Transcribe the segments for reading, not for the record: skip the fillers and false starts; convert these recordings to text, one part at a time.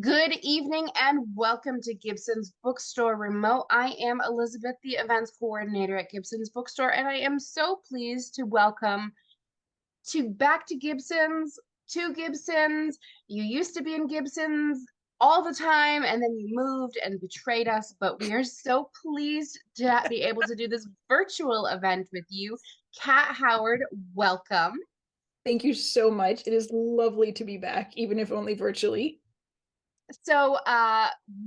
Good evening and welcome to Gibson's Bookstore Remote. I am Elizabeth, the events coordinator at Gibson's Bookstore, and I am so pleased to welcome back to Gibson's, two Gibsons. You used to be in Gibson's all the time, and then you moved and betrayed us, but we are so pleased to be able to do this virtual event with you. Kat Howard, welcome. Thank you so much. It is lovely to be back, even if only virtually. So,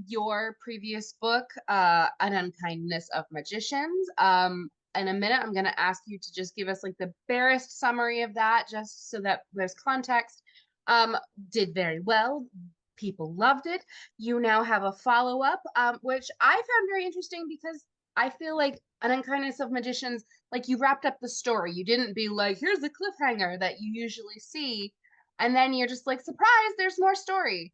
your previous book, An Unkindness of Magicians. In a minute, I'm going to ask you to just give us like the barest summary of that, just so that there's context. Um, did very well. People loved it. You now have a follow-up, which I found very interesting because I feel like An Unkindness of Magicians, like you wrapped up the story. You didn't be like, here's the cliffhanger that you usually see, and then you're just like, surprise, there's more story.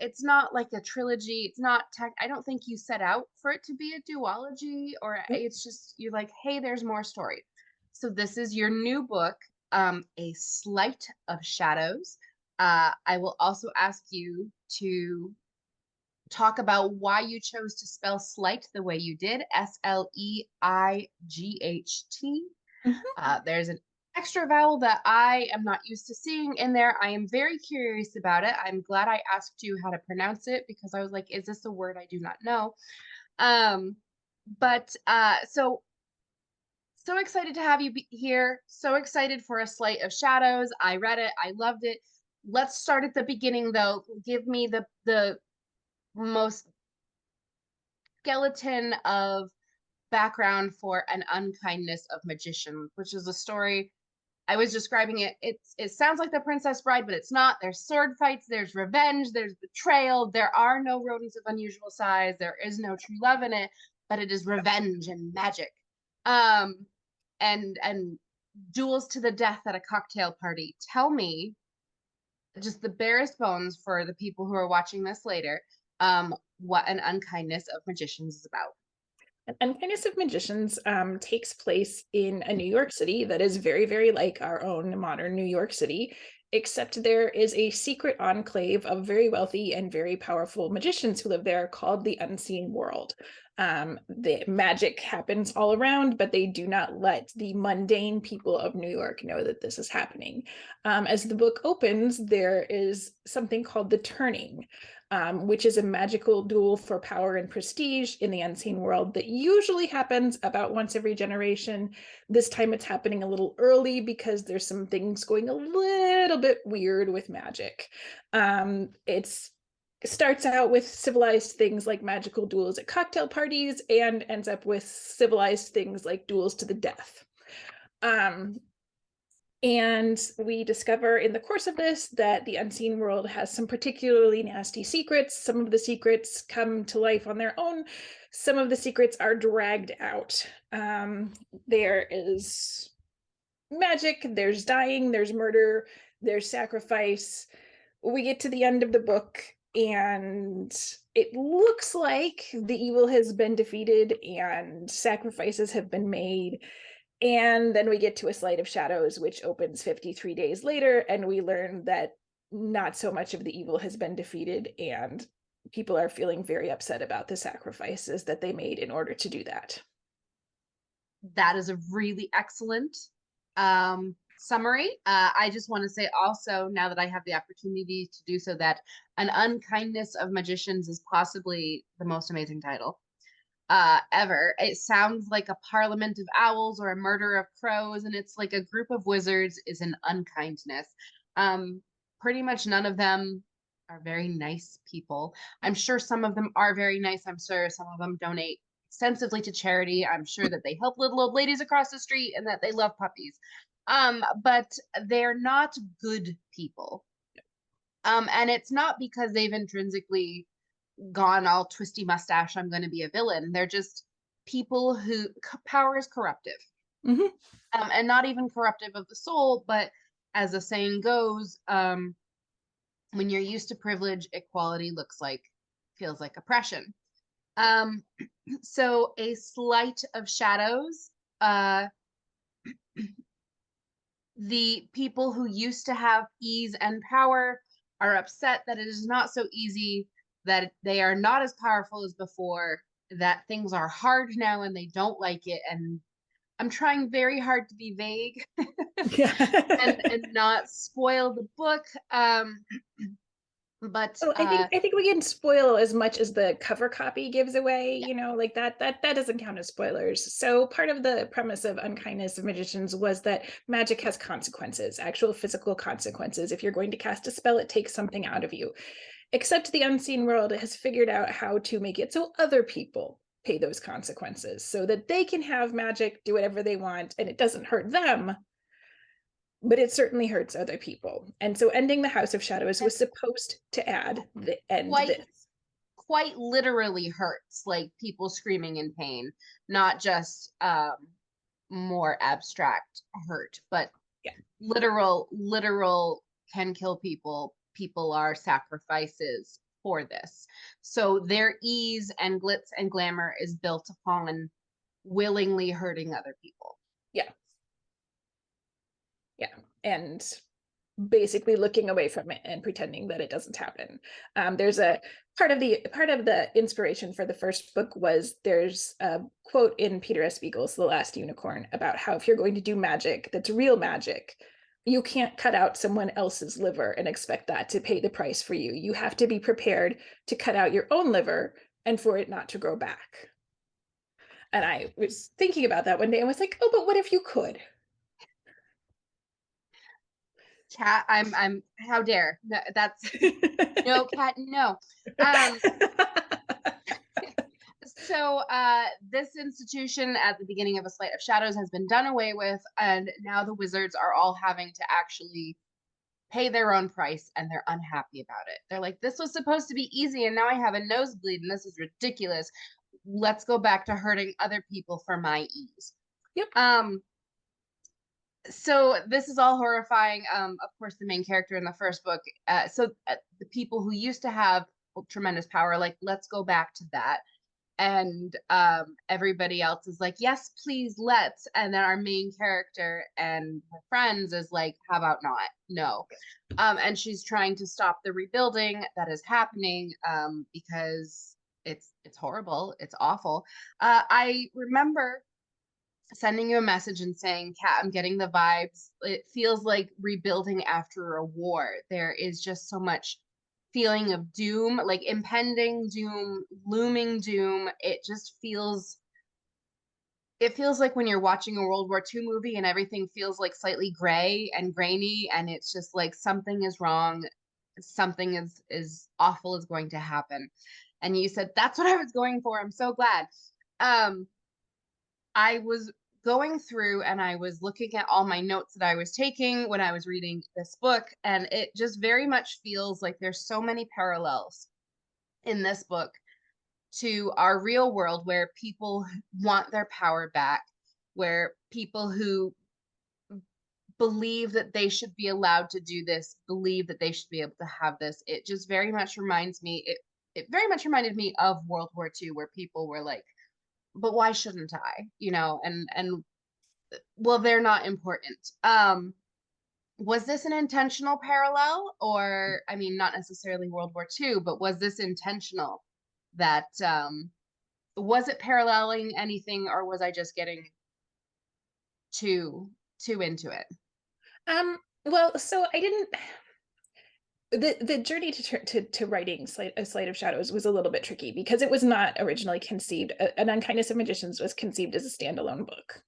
It's not like a trilogy. It's not tech. I don't think you set out for it to be a duology, or it's just you're like, hey, there's more story. So this is your new book, A Sleight of Shadows. I will also ask you to talk about why you chose to spell sleight the way you did, Sleight. Mhm. There's an extra vowel that I am not used to seeing in there. I am very curious about it. I'm glad I asked you how to pronounce it because I was like, is this a word I do not know? Um, but so excited to have you be here. So excited for A Sleight of Shadows. I read it. I loved it. Let's start at the beginning though. Give me the most skeleton of background for An Unkindness of Magicians, which is a story I was describing it. It sounds like The Princess Bride, but it's not. There's sword fights, there's revenge, there's betrayal. There are no rodents of unusual size. There is no true love in it, but it is revenge and magic. Um, and duels to the death at a cocktail party. Tell me just the barest bones for the people who are watching this later, what An Unkindness of Magicians is about. And Kindness of Magicians takes place in a New York City that is very, very like our own modern New York City, except there is a secret enclave of very wealthy and very powerful magicians who live there called the Unseen World. The magic happens all around, but they do not let the mundane people of New York know that this is happening. As the book opens, there is something called the Turning, which is a magical duel for power and prestige in the unseen world that usually happens about once every generation. This time it's happening a little early because there's some things going a little bit weird with magic. It starts out with civilized things like magical duels at cocktail parties and ends up with civilized things like duels to the death. Um, and we discover in the course of this that the unseen world has some particularly nasty secrets. Some of the secrets come to life on their own. Some of the secrets are dragged out. There is magic, there's dying, there's murder, there's sacrifice. We get to the end of the book, and it looks like the evil has been defeated and sacrifices have been made, and then we get to A Sleight of Shadows, which opens 53 days later, and we learn that not so much of the evil has been defeated, and people are feeling very upset about the sacrifices that they made in order to do that. That is a really excellent summary. I just want to say also, now that I have the opportunity to do so, that An Unkindness of Magicians is possibly the most amazing title ever. It sounds like a parliament of owls or a murder of crows, and it's like a group of wizards is an unkindness. Pretty much none of them are very nice people. I'm sure some of them are very nice. I'm sure some of them donate extensively to charity. I'm sure that they help little old ladies across the street and that they love puppies. But they're not good people. And it's not because they've intrinsically gone all twisty mustache, I'm going to be a villain. They're just people who power is corruptive, Mm-hmm. and not even corruptive of the soul, but as the saying goes, when you're used to privilege, equality feels like oppression. Um, so A Sleight of Shadows, uh, the people who used to have ease and power are upset that it is not so easy, that they are not as powerful as before, that things are hard now and they don't like it. And I'm trying very hard to be vague Yeah. and not spoil the book. But Oh, I think we can spoil as much as the cover copy gives away, like that doesn't count as spoilers. So part of the premise of Unkindness of Magicians was that magic has consequences, actual physical consequences. If you're going to cast a spell, it takes something out of you. Except the unseen world has figured out how to make it so other people pay those consequences so that they can have magic, do whatever they want, and it doesn't hurt them, but it certainly hurts other people. And so ending the House of Shadows was supposed to add the end quite this. quite literally hurts, like people screaming in pain, not just more abstract hurt, but Yeah. literal can kill people. People are sacrifices for this. So their ease and glitz and glamour is built upon willingly hurting other people. Yeah. Yeah. And basically looking away from it and pretending that it doesn't happen. There's a part of the inspiration for the first book was there's a quote in Peter S. Beagle's The Last Unicorn about how if you're going to do magic that's real magic, you can't cut out someone else's liver and expect that to pay the price for you. You have to be prepared to cut out your own liver and for it not to grow back. And I was thinking about that one day and was like, oh, but what if you could? Cat, I'm how dare. No, that's no cat, no. Um so this institution at the beginning of A Sleight of Shadows has been done away with, and now the wizards are all having to actually pay their own price, and they're unhappy about it. They're like, this was supposed to be easy and now I have a nosebleed and this is ridiculous. Let's go back to hurting other people for my ease. Yep. So this is all horrifying. Of course, the main character in the first book. The people who used to have tremendous power, like, let's go back to that. And everybody else is like, yes, please, let's. And then our main character and her friends is like, how about not? No. And she's trying to stop the rebuilding that is happening, because it's horrible. It's awful. I remember sending you a message and saying, Kat, I'm getting the vibes. It feels like rebuilding after a war. There is just so much feeling of doom, like impending doom, looming doom. It feels like when you're watching a World War II movie and everything feels like slightly gray and grainy, and it's just like something is wrong, something is awful is going to happen. And you said, that's what I was going for. I'm so glad. Um, I was going through and I was looking at all my notes that I was taking when I was reading this book, and it just very much feels like there's so many parallels in this book to our real world, where people want their power back, where people who believe that they should be allowed to do this, believe that they should be able to have this. It just very much reminds me, it very much reminded me of World War II, where people were like, but why shouldn't I? And well, they're not important. Was this an intentional parallel? Or, I mean, not necessarily World War II, but was this intentional? That Was it paralleling anything, or was I just getting too into it? Well, so I didn't the journey to writing Sleight of Shadows was a little bit tricky because it was not originally conceived. An Unkindness of Magicians was conceived as a standalone book.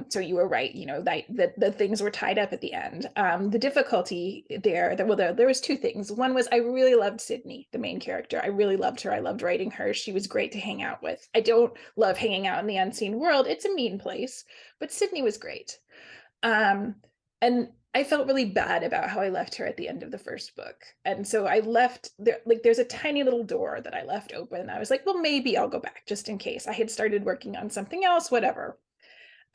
So you were right, that the things were tied up at the end. The difficulty there was two things. One was I really loved Sydney, the main character. I really loved her. I loved writing her. She was great to hang out with. I don't love hanging out in the unseen world. It's a mean place, but Sydney was great. And I felt really bad about how I left her at the end of the first book. And so I left there, like there's a tiny little door that I left open. I was like, well, maybe I'll go back just in case. I had started working on something else, whatever.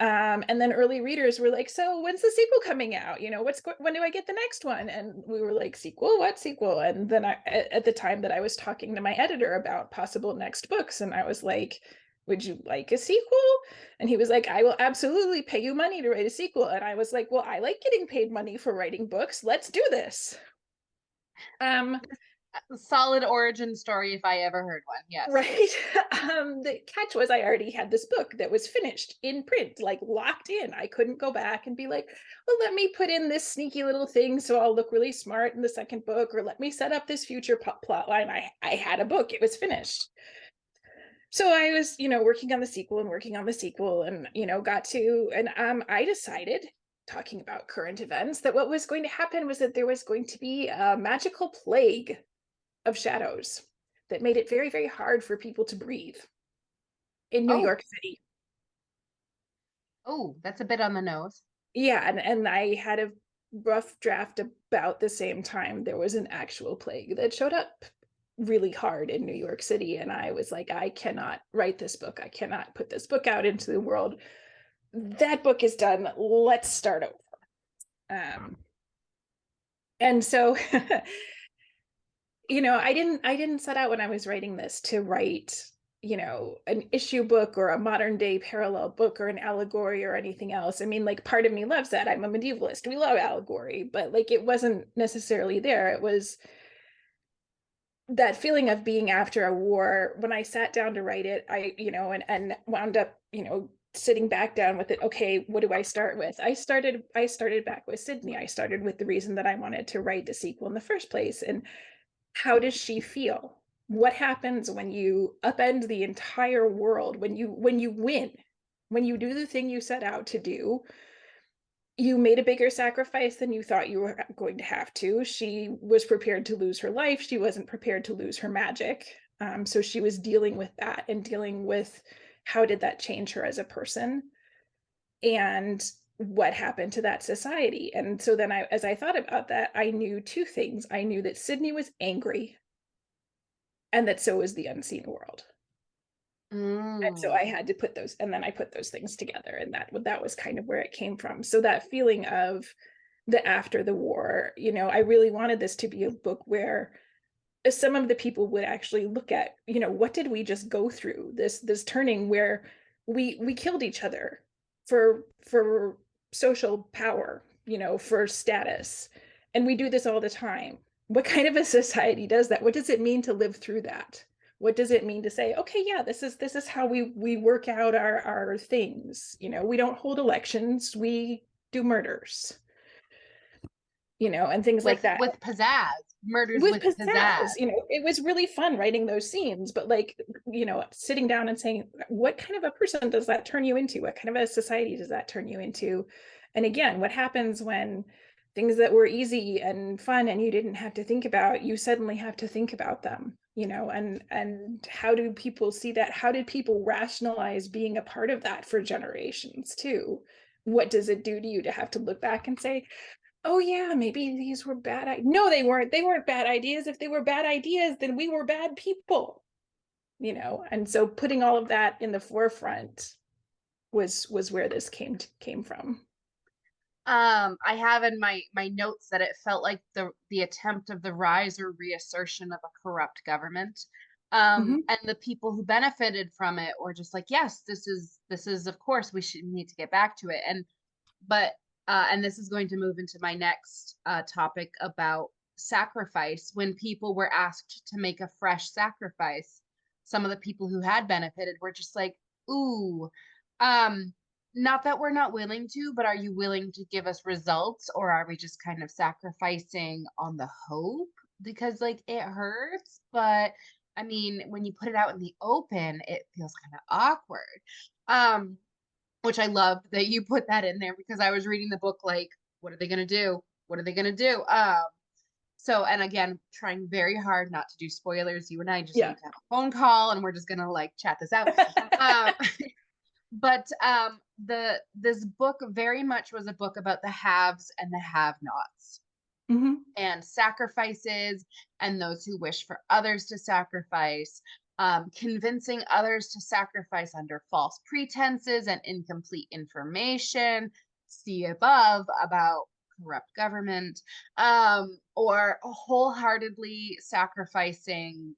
And then early readers were like, so when's the sequel coming out? When do I get the next one? And we were like, sequel? What sequel? And then at the time that I was talking to my editor about possible next books, and I was like, would you like a sequel? And he was like, I will absolutely pay you money to write a sequel. And I was like, well, I like getting paid money for writing books. Let's do this. Um, Solid origin story if I ever heard one. Yes. right. The catch was I already had this book that was finished in print, like locked in. I couldn't go back and be like, well, let me put in this sneaky little thing so I'll look really smart in the second book, or let me set up this future plot line. I had a book, it was finished. So I was, working on the sequel and working on the sequel, and got to, and I decided, talking about current events, that what was going to happen was that there was going to be a magical plague of shadows that made it very, very hard for people to breathe in New Oh, York City. oh, that's a bit on the nose. Yeah, and I had a rough draft about the same time there was an actual plague that showed up really hard in New York City, and I was like, I cannot write this book. I cannot put this book out into the world. That book is done. Let's start over. Um, and so I didn't set out when I was writing this to write, an issue book or a modern day parallel book or an allegory or anything else. I mean, like, part of me loves that. I'm a medievalist. We love allegory, but like, it wasn't necessarily there. It was that feeling of being after a war. When I sat down to write it, and wound up, sitting back down with it. Okay, what do I start with? I started back with Sydney. I started with the reason that I wanted to write the sequel in the first place. And how does she feel? What happens when you upend the entire world, when you win, when you do the thing you set out to do? You made a bigger sacrifice than you thought you were going to have to. She was prepared to lose her life. She wasn't prepared to lose her magic. So she was dealing with that and dealing with how did that change her as a person, and what happened to that society. And so then as I thought about that, I knew two things. I knew that Sydney was angry, and that so is the unseen world. And so I Mm. had to put those, and then I put those things together, and that was kind of where it came from. So that feeling of the after the war, I really wanted this to be a book where some of the people would actually look at, what did we just go through, this turning where we killed each other for social power, for status, and we do this all the time. What kind of a society does that? What does it mean to live through that? What does it mean to say, okay, yeah, this is how we work out our things? We don't hold elections, we do murders, and things like that. With pizzazz. Murders With with pizzazz, pizzazz. it was really fun writing those scenes, but like, sitting down and saying, what kind of a person does that turn you into? What kind of a society does that turn you into? And again, what happens when things that were easy and fun and you didn't have to think about, you suddenly have to think about them, and how do people see that? How did people rationalize being a part of that for generations too? What does it do to you to have to look back and say, oh yeah, maybe these were no, they weren't bad ideas. If they were bad ideas, then we were bad people, and so putting all of that in the forefront was where this came from. I have in my notes that it felt like the attempt of the rise or reassertion of a corrupt government. Hmm. And the people who benefited from it were just like, yes, this is of course we should need to get back to it. But and this is going to move into my next topic about sacrifice. When people were asked to make a fresh sacrifice, some of the people who had benefited were just like, ooh, um, not that we're not willing to, but are you willing to give us results, or are we just kind of sacrificing on the hope? Because like it hurts, but I mean, when you put it out in the open, it feels kind of awkward. Um, which I love that you put that in there because I was reading the book like, what are they gonna do? What are they gonna do? So and again, trying very hard not to do spoilers. You and I just Yeah. need to have a phone call and we're just gonna like chat this out. Um, but the this book very much was a book about the haves and the have-nots Hmm. and sacrifices and those who wish for others to sacrifice, convincing others to sacrifice under false pretenses and incomplete information. See above about corrupt government, or wholeheartedly sacrificing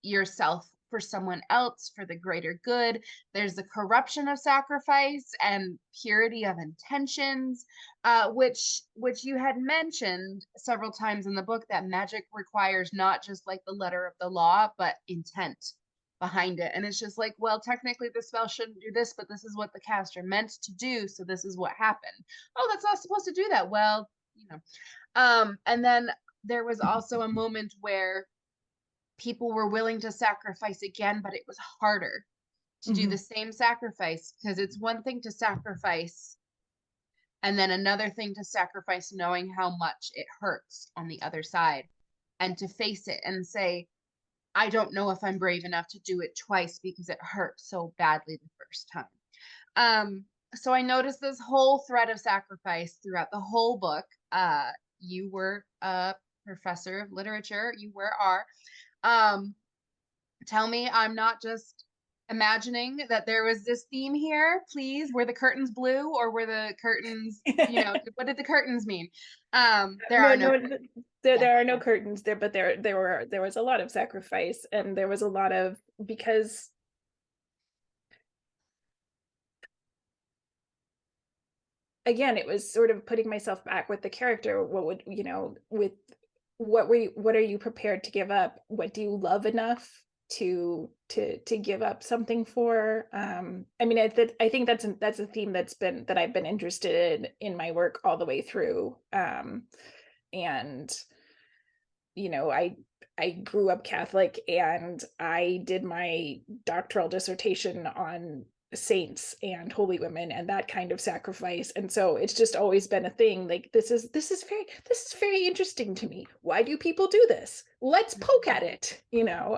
yourself for someone else for the greater good. There's the corruption of sacrifice and purity of intentions, which you had mentioned several times in the book, that magic requires not just like the letter of the law, but intent behind it. And it's just like, well, technically the spell shouldn't do this, but this is what the caster meant to do, so this is what happened. Oh, that's not supposed to do that. Well, you know. And then there was also a moment where people were willing to sacrifice again, but it was harder to do the Mhm. same sacrifice, because it's one thing to sacrifice and then another thing to sacrifice knowing how much it hurts on the other side, and to face it and say, I don't know if I'm brave enough to do it twice because it hurt so badly the first time. So I noticed this whole thread of sacrifice throughout the whole book. You were a professor of literature. You were are. Um, Tell me I'm not just imagining that there was this theme here, please. Were the curtains blue, or were the curtains, what did the curtains mean? There No, are no no, curtains. there Yeah. there are no curtains there, but there was a lot of sacrifice, and there was a lot of, because again, it was sort of putting myself back with the character. What would, with what are you prepared to give up? What do you love enough to give up something for? I mean, I think that's a theme that I've been interested in my work all the way through. And I grew up Catholic, and I did my doctoral dissertation on saints and holy women and that kind of sacrifice. And so it's just always been a thing. Like, this is very interesting to me. Why do people do this? Let's poke Mhm. at it.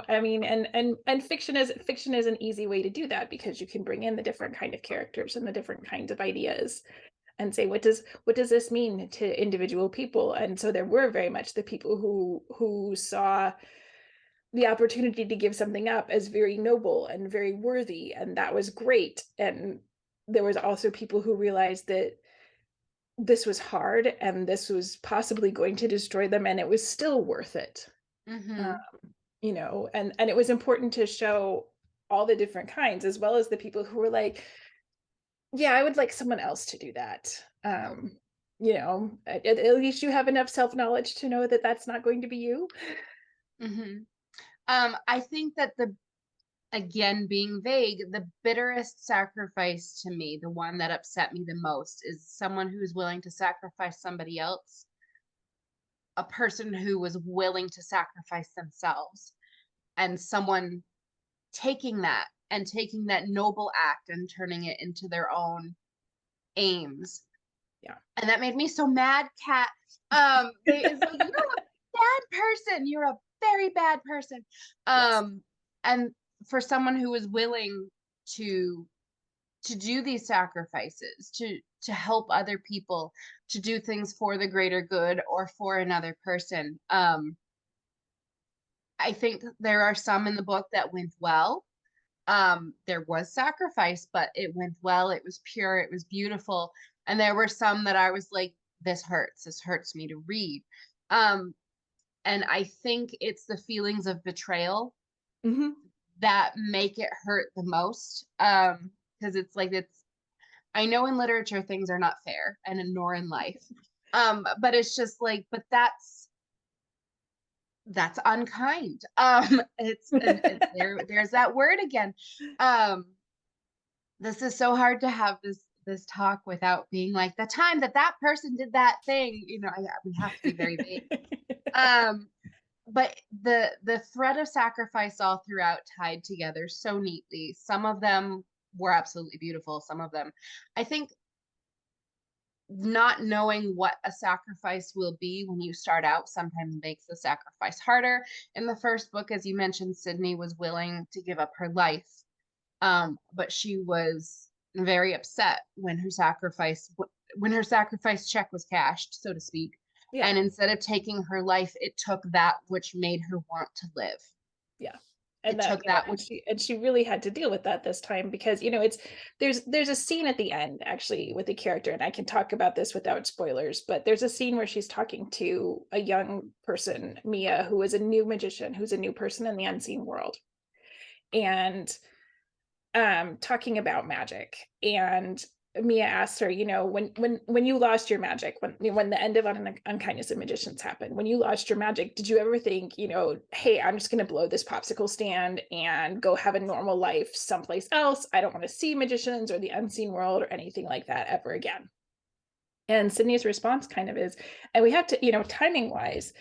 I mean, and fiction is an easy way to do that, because you can bring in the different kind of characters and the different kinds of ideas, and say, what does this mean to individual people? And so there were very much the people who saw the opportunity to give something up as very noble and very worthy, and that was great. And there was also people who realized that this was hard, and this was possibly going to destroy them, and it was still worth it. uh, Mhm. and it was important to show all the different kinds, as well as the people who were like, yeah, I would like someone else to do that. At least you have enough self-knowledge to know that that's not going to be you. Mhm. I think that again, being vague, the bitterest sacrifice to me, the one that upset me the most, is someone who's willing to sacrifice somebody else, a person who was willing to sacrifice themselves, and someone taking that noble act and turning it into their own aims. Yeah. And that made me so mad, Kat. It's like, you're a bad person. You're a very bad person. Yes. And for someone who is willing to do these sacrifices, to help other people, to do things for the greater good or for another person. I think there are some in the book that went well. There was sacrifice, but it went well. It was pure. It was beautiful. And there were some that I was like, this hurts. This hurts me to read. Um, and I think it's the feelings of betrayal Hmm. that make it hurt the most. Because it's like, I know in literature things are not fair, and nor in life. But it's just like, but that's unkind. There's that word again. Um, this is so hard to have this talk without being like, the time that that person did that thing. We have to be very vague. Um, but the thread of sacrifice all throughout tied together so neatly. Some of them were absolutely beautiful. Some of them, I think, not knowing what a sacrifice will be when you start out sometimes makes the sacrifice harder. In the first book, as you mentioned, Sydney was willing to give up her life, but she was very upset when her sacrifice check was cashed, so to speak. Yeah. And instead of taking her life, it took that which made her want to live. Yeah. And It that, took that and which. she really had to deal with that this time, because it's there's a scene at the end, actually, with the character, and I can talk about this without spoilers, but there's a scene where she's talking to a young person, Mia, who is a new magician, who's a new person in the unseen world. and talking about magic. And Mia asked her, when you lost your magic, when the end of unkindness of magicians happened, when you lost your magic, did you ever think, hey, I'm just going to blow this popsicle stand and go have a normal life someplace else? I don't want to see magicians or the unseen world or anything like that ever again. And Sydney's response kind of is, and we have to, timing wise,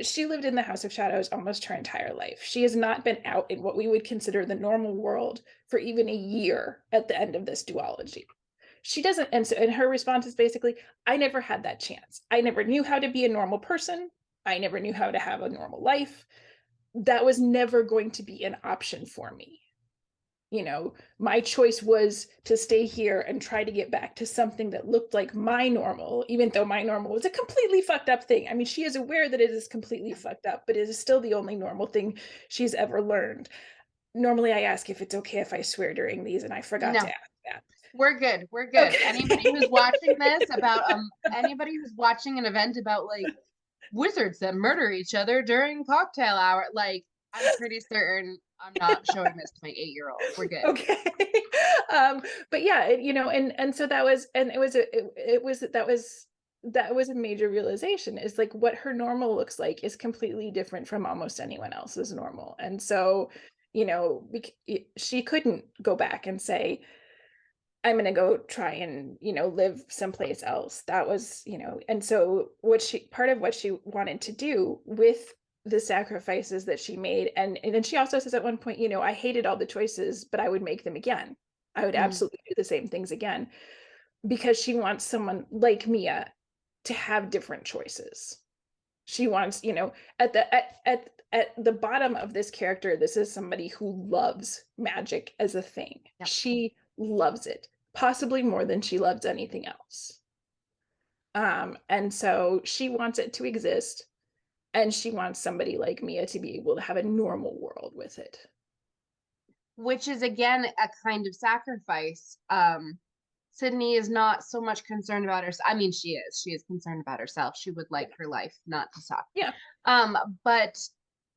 she lived in the House of Shadows almost her entire life. She has not been out in what we would consider the normal world for even a year at the end of this duology. She doesn't, and her response is basically, I never had that chance. I never knew how to be a normal person. I never knew how to have a normal life. That was never going to be an option for me. My choice was to stay here and try to get back to something that looked like my normal, even though my normal was a completely fucked up thing. I mean, she is aware that it is completely fucked up, but it is still the only normal thing she's ever learned. Normally, I ask if it's okay if I swear during these, and I forgot to No, ask that. we're good. We're good. Okay. Anybody who's watching an event about like wizards that murder each other during cocktail hour, like I'm pretty certain I'm not showing this to my 8-year-old. We're good. Okay. But yeah, and so that was, and that was a major realization, is like what her normal looks like is completely different from almost anyone else's normal. And so, she couldn't go back and say, I'm going to go try and, live someplace else. That was, and so part of what she wanted to do with the sacrifices that she made. And then she also says at one point, I hated all the choices, but I would make them again. I would Mm. absolutely do the same things again, because she wants someone like Mia to have different choices. She wants, at the bottom of this character, this is somebody who loves magic as a thing. Yep. She loves it, possibly more than she loves anything else. And so she wants it to exist, and she wants somebody like Mia to be able to have a normal world with it. Which is again a kind of sacrifice. Sydney is not so much concerned about herself. I mean, she is. She is concerned about herself. She would like Yeah. her life not to suck. Yeah. But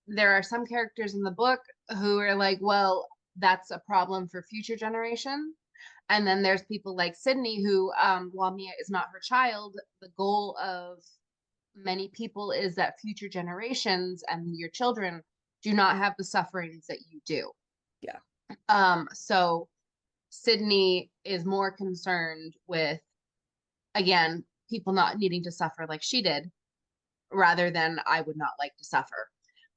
there are some characters in the book who are like, well, that's a problem for future generations. And then there's people like Sydney who, while Mia is not her child, the goal of many people is that future generations and your children do not have the sufferings that you do. Yeah. So Sydney is more concerned with, again, people not needing to suffer like she did, rather than I would not like to suffer.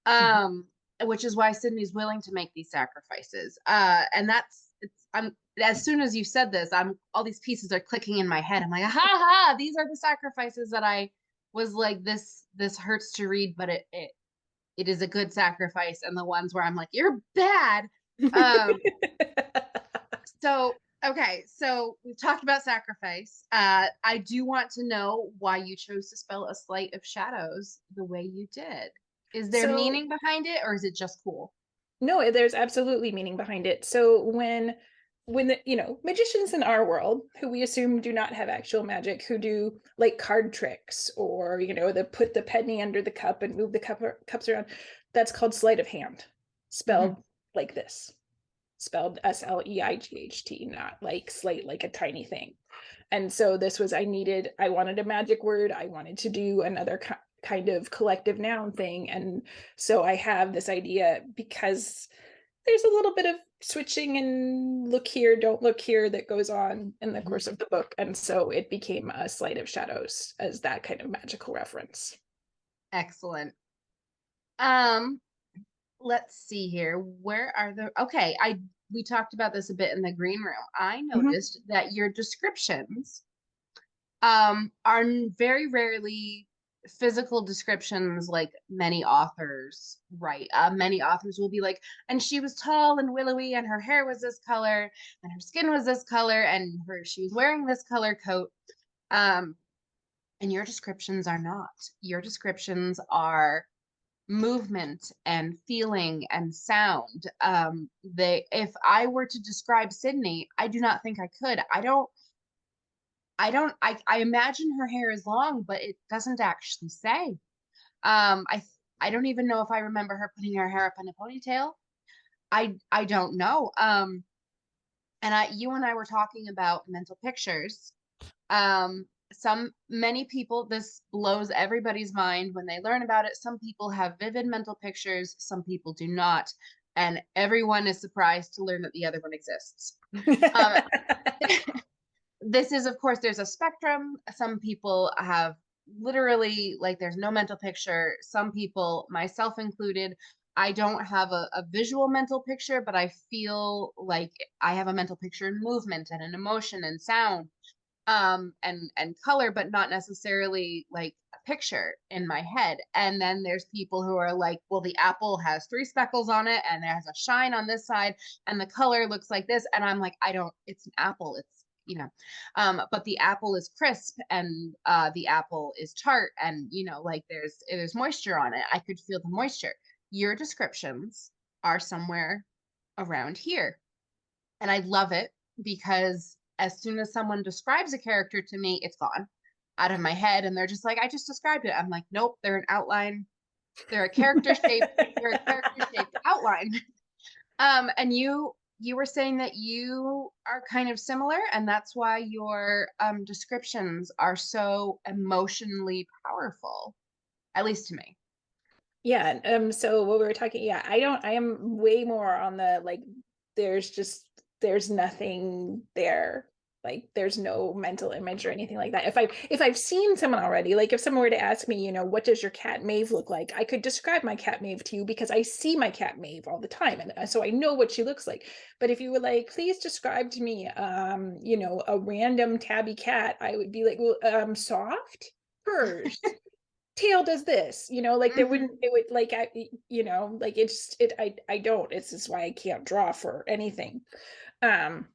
Mhm. Which is why Sydney's willing to make these sacrifices. And I'm as soon as you said this, all these pieces are clicking in my head. I'm like, ha ha, these are the sacrifices that I was like, this hurts to read, but it is a good sacrifice. And the ones where I'm like, you're bad. Um, so okay, so we've talked about sacrifice. I do want to know why you chose to spell a sleight of shadows the way you did. Is there So meaning behind it, or is it just cool? no, there's absolutely meaning behind it. So when the, magicians in our world, who we assume do not have actual magic, who do like card tricks, or they put the penny under the cup and move the cups around, that's called sleight of hand, Mhm. spelled like this, spelled Sleight, not like slate, like a tiny thing. And so this was, I wanted a magic word. I wanted to do another kind of collective noun thing. And so I have this idea, because there's a little bit of switching and look here, don't look here that goes on in the Mhm. course of the book. And so it became a sleight of shadows as that kind of magical reference. Excellent. Let's see here. Where are the okay, I we talked about this a bit in the green room. I Mhm. noticed that your descriptions are very rarely physical descriptions like many authors write. Many authors will be like, and she was tall and willowy, and her hair was this color, and her skin was this color, and she was wearing this color coat. Um, and your descriptions are not. Your descriptions are movement and feeling and sound. If I were to describe Sydney, I do not think I could. I imagine her hair is long, but it doesn't actually say. I don't even know if I remember her putting her hair up in a ponytail. I don't know. And you and I were talking about mental pictures. Many people, this blows everybody's mind when they learn about it. Some people have vivid mental pictures, some people do not, and everyone is surprised to learn that the other one exists. Um, this is, of course, there's a spectrum. Some people have literally, like, there's no mental picture. Some people, myself included, I don't have a visual mental picture, but I feel like I have a mental picture in movement and in emotion and sound, and color, but not necessarily like a picture in my head. And then there's people who are like, well, the apple has three speckles on it and there's a shine on this side and the color looks like this. And I'm like, I don't, it's an apple, it's, but the apple is crisp, and the apple is tart, and like there's moisture on it. I could feel the moisture. Your descriptions are somewhere around here, and I love it because as soon as someone describes a character to me, it's gone out of my head, and they're just like, I just described it. I'm like, nope, they're an outline. They're a character shaped. They're a character shaped outline. And you were saying that you are kind of similar, and that's why your descriptions are so emotionally powerful, at least to me. Yeah, so what we were talking, yeah, I am way more on the, like, there's just there's nothing there. Like, there's no mental image or anything like that. If I've seen someone already, like if someone were to ask me, what does your cat Maeve look like? I could describe my cat Maeve to you because I see my cat Maeve all the time, and so I know what she looks like. But if you were like, please describe to me, a random tabby cat, I would be like, well, soft, purrs, tail does this, like there Hmm. wouldn't it would like like I don't, it's just why I can't draw for anything. um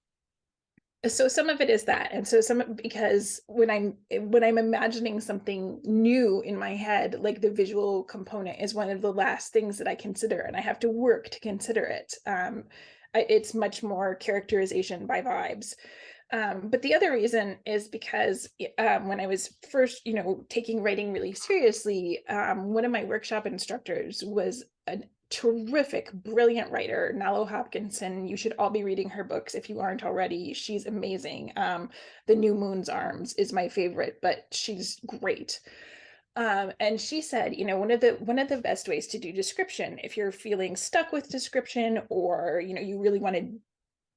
so some of it is that, and so some, because when I'm imagining something new in my head, like the visual component is one of the last things that I consider, and I have to work to consider it. It's much more characterization by vibes. But the other reason is because when I was first, taking writing really seriously, one of my workshop instructors was a terrific, brilliant writer, Nalo Hopkinson. You should all be reading her books if you aren't already. She's amazing. The New Moon's Arms is my favorite, but she's great. And she said, one of the best ways to do description, if you're feeling stuck with description, or you really want to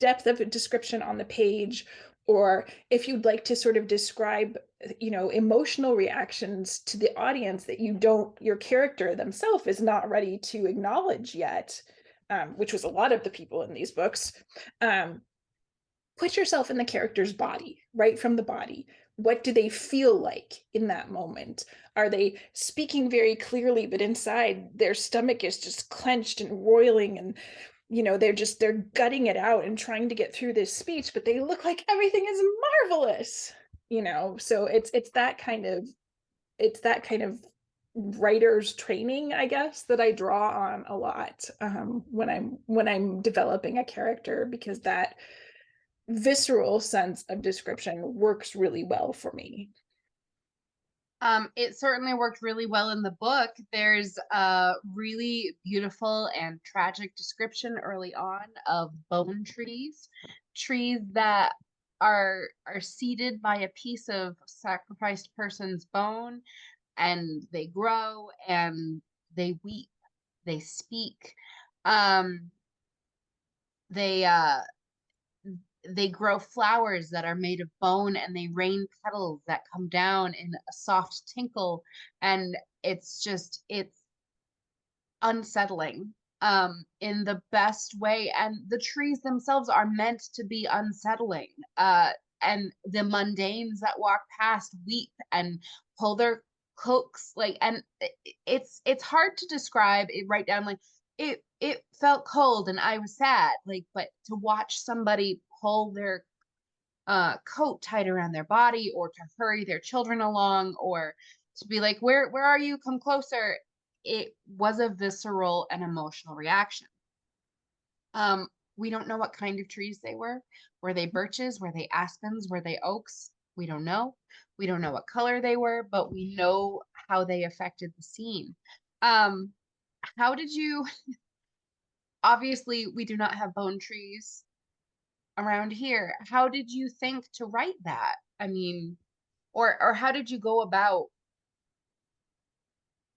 depth of a description on the page, or if you'd like to sort of describe emotional reactions to the audience that your character themselves is not ready to acknowledge yet, which was a lot of the people in these books. Um, put yourself in the character's body, right from the body. What do they feel like in that moment? Are they speaking very clearly, but inside their stomach is just clenched and roiling, and they're gutting it out and trying to get through this speech, but they look like everything is marvelous. So it's that kind of writer's training, I guess, that I draw on a lot, when I'm developing a character, because that visceral sense of description works really well for me. It certainly worked really well in the book. There's a really beautiful and tragic description early on of bone trees, trees that are seeded by a piece of sacrificed person's bone, and they grow and they weep, they speak. Um, they they grow flowers that are made of bone, and they rain petals that come down in a soft tinkle, and it's unsettling, in the best way, and the trees themselves are meant to be unsettling, and the mundanes that walk past weep and pull their cloaks, like, and it's hard to describe it right down, like, it felt cold and I was sad, like, but to watch somebody pull their coat tight around their body, or to hurry their children along, or to be like, where are you, come closer, it was a visceral and emotional reaction. We don't know what kind of trees they were they birches, were they aspens, were they oaks, we don't know. We don't know what color they were, but we know how they affected the scene. um how did you obviously we do not have bone trees around here. How did you think to write that? I mean, or how did you go about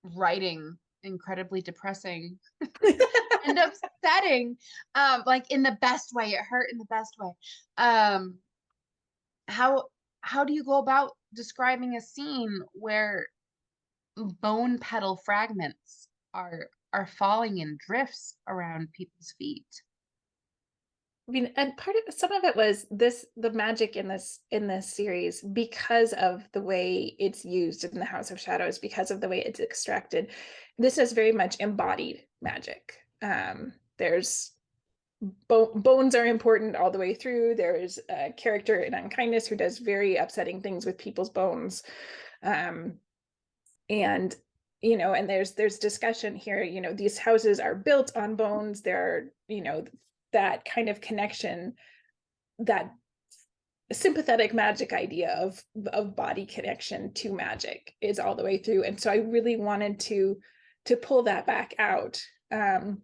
writing incredibly depressing and upsetting, like in the best way, it hurt in the best way. Um, how how do you go about describing a scene where bone petal fragments are falling in drifts around people's feet? I mean, and part of some of it was the magic in this series because of the way it's used in the House of Shadows, because of the way it's extracted. This is very much embodied magic. There's bones are important all the way through. There's a character in Unkindness who does very upsetting things with people's bones. Um, and and there's discussion here. These houses are built on bones. There are that kind of connection, that sympathetic magic idea of body connection to magic is all the way through. And so I really wanted to pull that back out. And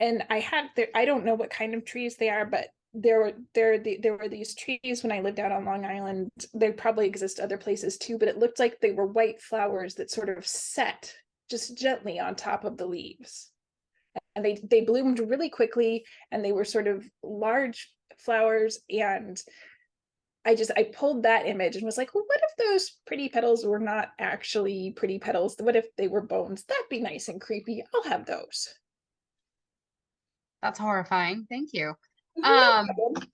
I don't know what kind of trees they are, but there were these trees when I lived out on Long Island. They probably exist other places too, but it looked like they were white flowers that sort of set just gently on top of the leaves. And they bloomed really quickly, and they were sort of large flowers. And I pulled that image and was like, well, what if those pretty petals were not actually pretty petals? What if they were bones? That'd be nice and creepy. I'll have those. That's horrifying. Thank you. No Um, problem.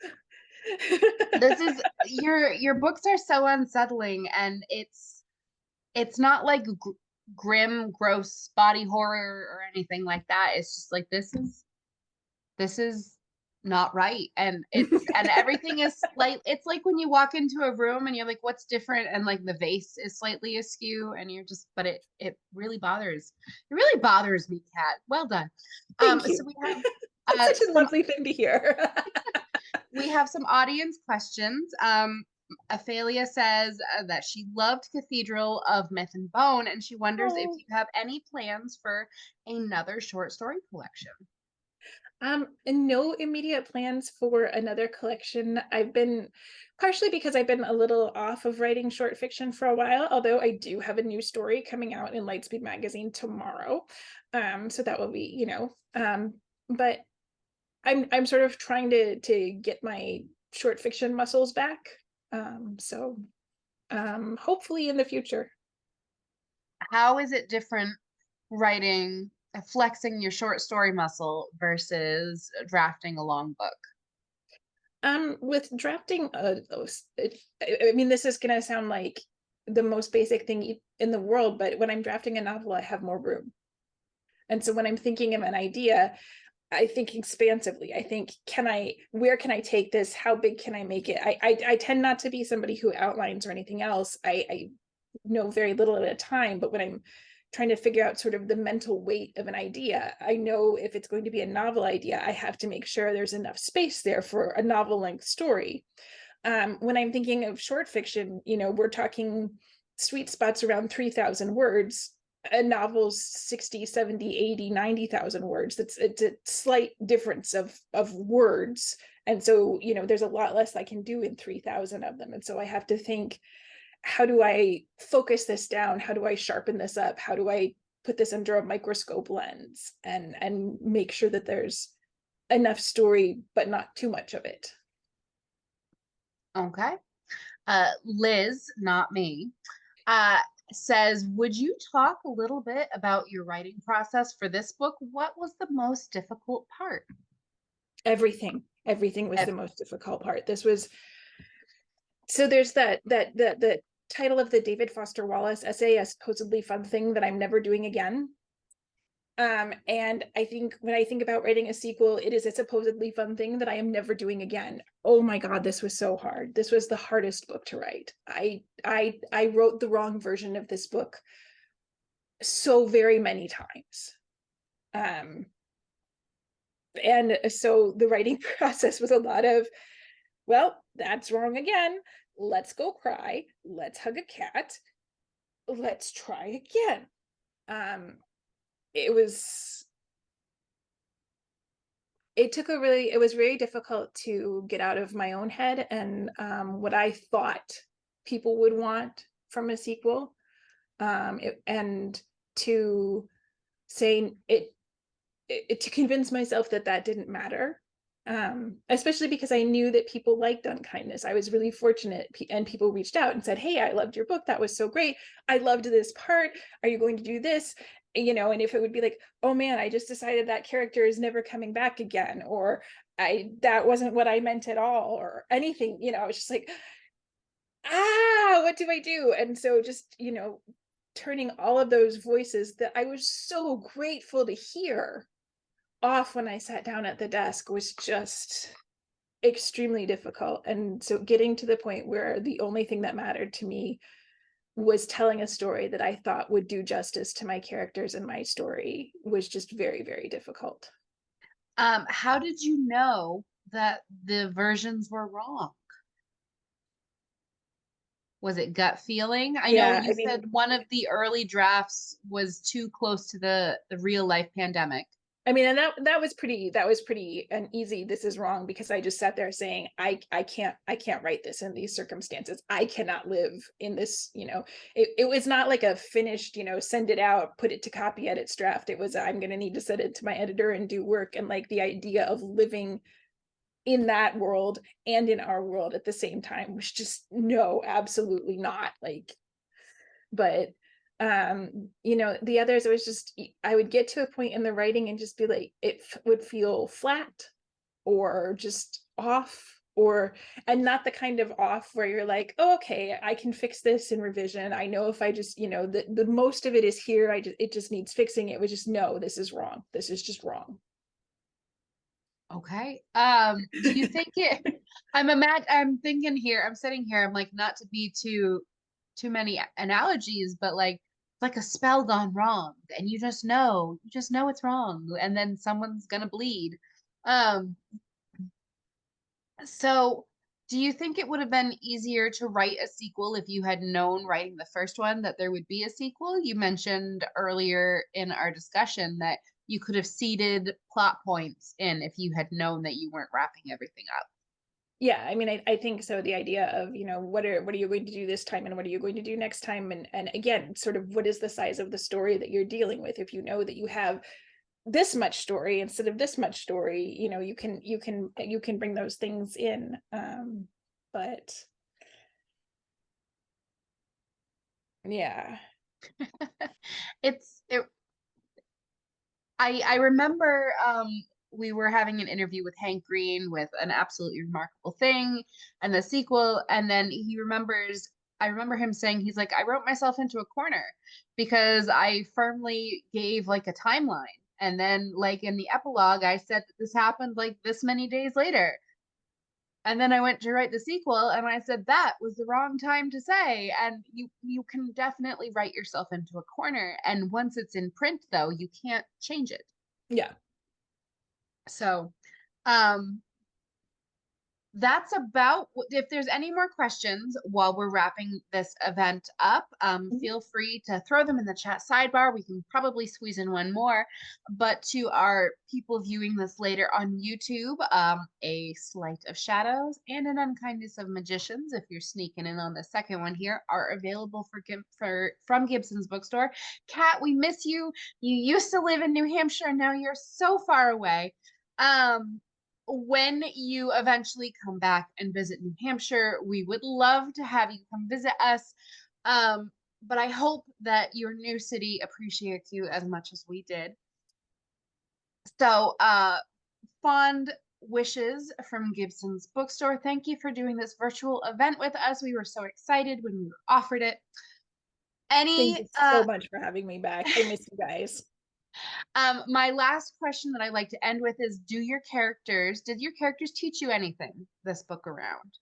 this is your books are so unsettling, and it's not like grim, gross body horror or anything like that. It's just like this is not right, and everything is slight. It's like when you walk into a room and you're like, what's different, and like the vase is slightly askew, and you're just, but it really bothers me, Kat. Well done. Thank So you. we have That's such a some lovely thing to hear. some audience questions. Ophelia says that she loved Cathedral of Myth and Bone, and she wonders if Oh. you have any plans for another short story collection. And no immediate plans for another collection. I've been partially because I've been a little off of writing short fiction for a while, although I do have a new story coming out in Lightspeed magazine tomorrow. So that will be, but I'm sort of trying to get my short fiction muscles back. So hopefully in the future. How is it different writing, flexing your short story muscle versus drafting a long book? With drafting, I mean, this is gonna sound like the most basic thing in the world, but when I'm drafting a novel, I have more room. And so when I'm thinking of an idea, I think expansively. I think, where can I take this? How big can I make it? I tend not to be somebody who outlines or anything else. I know very little at a time, but when I'm trying to figure out sort of the mental weight of an idea, I know if it's going to be a novel idea, I have to make sure there's enough space there for a novel length story. When I'm thinking of short fiction, we're talking sweet spots around 3,000 words. A novel's 60, 70, 80, 90,000 words. It's a slight difference of words. And so, there's a lot less I can do in 3,000 of them. And so I have to think, how do I focus this down? How do I sharpen this up? How do I put this under a microscope lens and make sure that there's enough story, but not too much of it? Okay. Liz, not me, uh, says, would you talk a little bit about your writing process for this book? What was the most difficult part? Everything was the most difficult part. This was, so there's the title of the David Foster Wallace essay, A Supposedly Fun Thing That I'm Never Doing Again. And I think when I think about writing a sequel, it is a supposedly fun thing that I am never doing again. Oh my God, this was so hard. This was the hardest book to write. I wrote the wrong version of this book so very many times. And so the writing process was a lot of, well, that's wrong again. Let's go cry. Let's hug a cat. Let's try again. It was it was very difficult to get out of my own head and what I thought people would want from a sequel. And to say to convince myself that that didn't matter, especially because I knew that people liked Unkindness. I was really fortunate, and people reached out and said, "Hey, I loved your book. That was so great. I loved this part. Are you going to do this?" And if it would be like, "Oh man, I just decided that character is never coming back again," or "I that wasn't what I meant at all," or anything, I was just like, what do I do? And so just, turning all of those voices that I was so grateful to hear off when I sat down at the desk was just extremely difficult. And so getting to the point where the only thing that mattered to me was telling a story that I thought would do justice to my characters and my story was just very, very difficult. How did you know that the versions were wrong? Was it gut feeling? I know Yeah, you I mean, said one of the early drafts was too close to the real life pandemic. and that was pretty an easy "this is wrong," because I just sat there saying, I can't write this in these circumstances. I cannot live in this, it was not like a finished, send it out, put it to copy edits draft. It was, I'm gonna need to send it to my editor and do work. And like the idea of living in that world and in our world at the same time was just no, absolutely not. Like, but the others, it was just, I would get to a point in the writing and just be like, would feel flat or just off, or and not the kind of off where you're like, oh, okay, I can fix this in revision. I know if I just, the most of it is here, it just needs fixing. It was just, no, this is wrong, this is just wrong. Okay. Do you think it I'm thinking here, I'm sitting here, I'm like not to be too many analogies, but like it's like a spell gone wrong and you just know it's wrong and then someone's gonna bleed. Um, so do you think it would have been easier to write a sequel if you had known writing the first one that there would be a sequel? You mentioned earlier in our discussion that you could have seeded plot points in if you had known that you weren't wrapping everything up. Yeah, I think so. The idea of, what are you going to do this time and what are you going to do next time? And again, sort of, what is the size of the story that you're dealing with? If you know that you have this much story instead of this much story, you can bring those things in. But yeah. It's it I remember we were having an interview with Hank Green with An Absolutely Remarkable Thing and the sequel, and then I remember him saying he's like, I wrote myself into a corner because I firmly gave like a timeline. And then like in the epilogue, I said that this happened like this many days later. And then I went to write the sequel and I said that was the wrong time to say. And you can definitely write yourself into a corner. And once it's in print though, you can't change it. Yeah. So um that's about if there's any more questions while we're wrapping this event up, Mhm. feel free to throw them in the chat sidebar. We can probably squeeze in one more. But to our people viewing this later on YouTube, A Sleight of Shadows and An Unkindness of Magicians, if you're sneaking in on the second one here, are available from Gibson's Bookstore. Kat, we miss you. You used to live in New Hampshire, and now you're so far away. Um, when you eventually come back and visit New Hampshire, we would love to have you come visit us. But I hope that your new city appreciates you as much as we did. So, fond wishes from Gibson's Bookstore. Thank you for doing this virtual event with us. We were so excited when we were offered it. Thank Any you so much for having me back. I miss you guys. my last question that I like to end with is did your characters teach you anything this book around?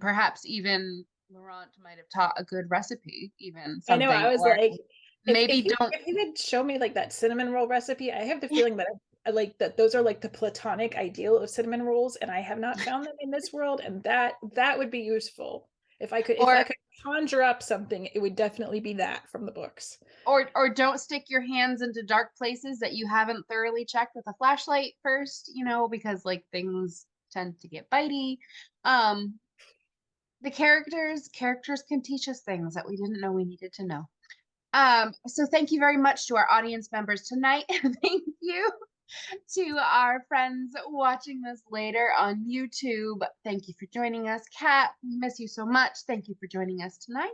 Perhaps even Laurent might have taught a good recipe, even I know, something, I was or like, if maybe if you don't. if you had shown me like that cinnamon roll recipe, I have the feeling that I like that those are like the platonic ideal of cinnamon rolls, and I have not found them in this world, and that would be useful. If I Or could conjure up something, it would definitely be that from the books. or don't stick your hands into dark places that you haven't thoroughly checked with a flashlight first, because like things tend to get bitey. Um, the characters can teach us things that we didn't know we needed to know. So thank you very much to our audience members tonight. Thank you to our friends watching this later on YouTube. Thank you for joining us. Kat, we miss you so much. Thank you for joining us tonight.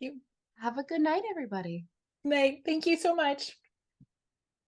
You Have a good night, everybody. May, thank you so much.